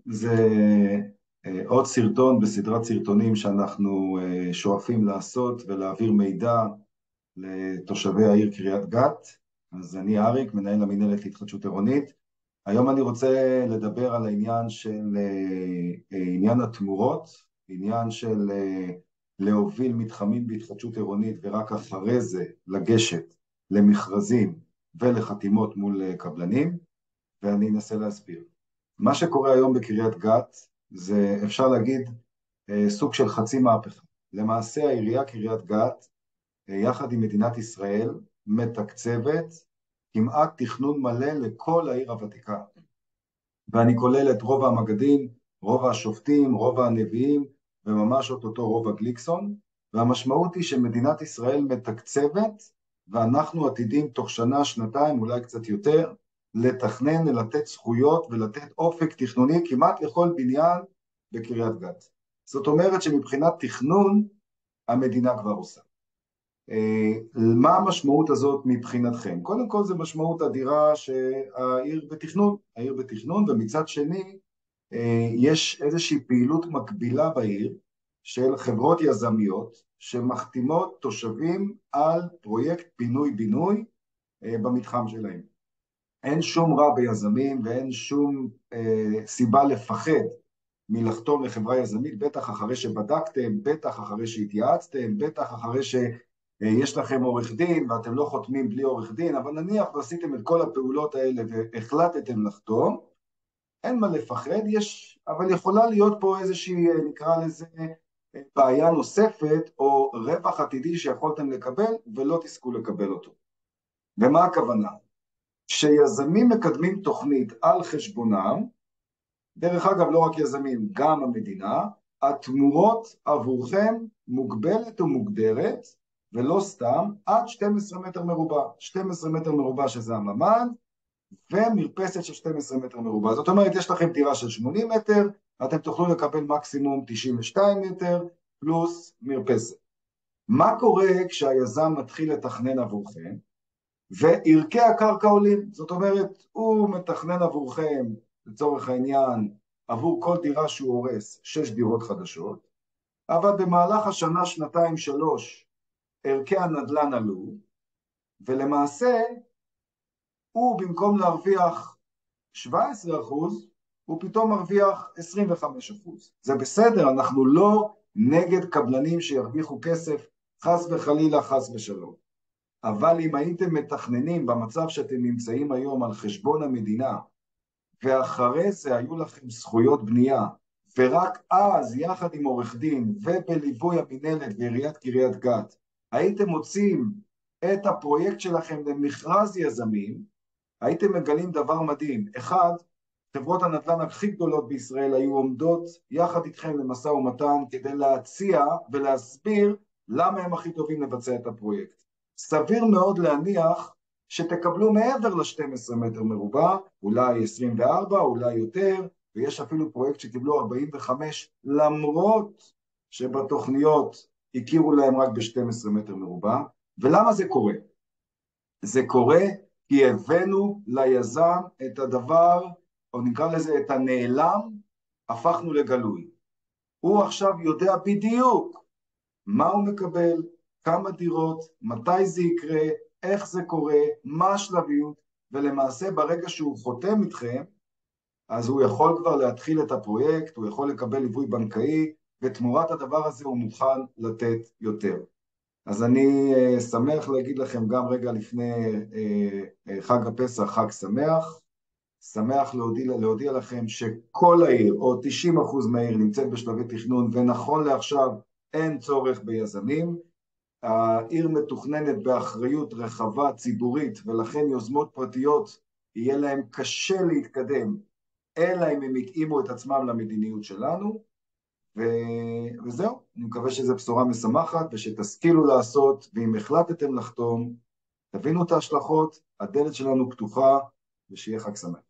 זה עוד סרטון בסדרת סרטונים שאנחנו שואפים לעשות ולהעביר מידע לתושבי העיר קריית גת. אז אני אריק, מנהל המינהלת להתחדשות עירונית. היום אני רוצה לדבר על העניין של עניין התמורות, עניין של להוביל מתחמים בהתחדשות עירונית ורק אחרי זה לגשת למכרזים ולחתימות מול קבלנים, ואני אנסה להסביר. מה שקורה היום בקריית גת זה, אפשר להגיד, סוג של חצי מהפכה. למעשה העירייה קריית גת, יחד עם מדינת ישראל, מתקצבת כמעט תכנון מלא לכל העיר הוותיקה. ואני כולל את רוב המגדים, רוב השופטים, רוב הנביאים, וממש אותו רוב הגליקסון. והמשמעות היא שמדינת ישראל מתקצבת, ואנחנו עתידים תוך שנה, שנתיים, אולי קצת יותר, לתכנן, לתת זכויות ולתת אופק תכנוני כמעט לכל בניין בקריית גת. זאת אומרת שמבחינת תכנון, המדינה כבר עושה. מה המשמעות הזאת מבחינתכם? קודם כל זה משמעות אדירה שהעיר בתכנון, העיר בתכנון, ומצד שני יש איזושהי פעילות מקבילה בעיר של חברות יזמיות שמחתימות תושבים על פרויקט פינוי-בינוי במתחם שלהם. אין שום רע ביזמים ואין שום סיבה לפחד מלחתום לחברה יזמית, בטח אחרי שבדקתם, בטח אחרי שהתייעצתם, בטח אחרי שיש לכם עורך דין ואתם לא חותמים בלי עורך דין, אבל נניח ועשיתם את כל הפעולות האלה והחלטתם לחתום, אין מה לפחד, אבל יכולה להיות פה איזושהי, נקרא לזה, בעיה נוספת או רווח עתידי שיכולתם לקבל ולא תזכו לקבל אותו. ומה הכוונה? שיזמים מקדמים תוכנית על חשבונם, דרך אגב לא רק יזמים, גם המדינה, התמורות עבורכם מוגבלת ומוגדרת, ולא סתם, עד 12 מטר מרובע. 12 מטר מרובע שזה הממ"ד, ומרפסת של 12 מטר מרובע. זאת אומרת, יש לכם דירה של 80 מטר, אתם תוכלו לקבל מקסימום 92 מטר, פלוס מרפסת. מה קורה כשהיזם מתחיל לתכנן עבורכם? וערכי הקרקע עולים, זאת אומרת, הוא מתכנן עבורכם, לצורך העניין, עבור כל דירה שהוא הורס, 6 דירות חדשות, אבל במהלך השנה, שנתיים, 3, ערכי הנדלן עלו, ולמעשה, הוא במקום להרוויח 17%, הוא פתאום מרוויח 25%. זה בסדר, אנחנו לא נגד קבלנים שירוויחו כסף, חס וחלילה, חס ושלום. אבל אם הייתם מתכננים במצב שאתם נמצאים היום על חשבון המדינה, ואחרי זה היו לכם זכויות בנייה, ורק אז יחד עם עורך דין ובליווי המינהלת ועיריית קריית גת, הייתם מוצאים את הפרויקט שלכם למכרז יזמים, הייתם מגלים דבר מדהים. אחד, חברות הנדל"ן הכי גדולות בישראל היו עומדות יחד איתכם למשא ומתן כדי להציע ולהסביר למה הם הכי טובים לבצע את הפרויקט. סביר מאוד להניח שתקבלו מעבר ל-12 מטר מרובע, אולי 24, אולי יותר, ויש אפילו פרויקט שקיבלו 45, למרות שבתוכניות הכירו להם רק ב-12 מטר מרובע. ולמה זה קורה? זה קורה כי הבאנו ליזם את הדבר, או נקרא לזה את הנעלם, הפכנו לגלוי. הוא עכשיו יודע בדיוק מה הוא מקבל, כמה דירות, מתי זה יקרה, איך זה קורה, מה השלביות, ולמעשה ברגע שהוא חותם איתכם, אז הוא יכול כבר להתחיל את הפרויקט, הוא יכול לקבל ליווי בנקאי, ותמורת הדבר הזה הוא מוכן לתת יותר. אז אני שמח להגיד לכם גם רגע לפני חג הפסח, חג שמח, שמח להודיע לכם שכל העיר, או 90% מהעיר נמצאת בשלבי תכנון, ונכון לעכשיו אין צורך ביזמים, העיר מתוכננת באחריות רחבה ציבורית, ולכן יוזמות פרטיות יהיה להם קשה להתקדם, אלא אם הם יתאימו את עצמם למדיניות שלנו, וזהו, אני מקווה שזו בשורה משמחת, ושתשכילו לעשות, ואם החלטתם לחתום, תבינו את ההשלכות, הדלת שלנו פתוחה, ושיהיה חג שמח.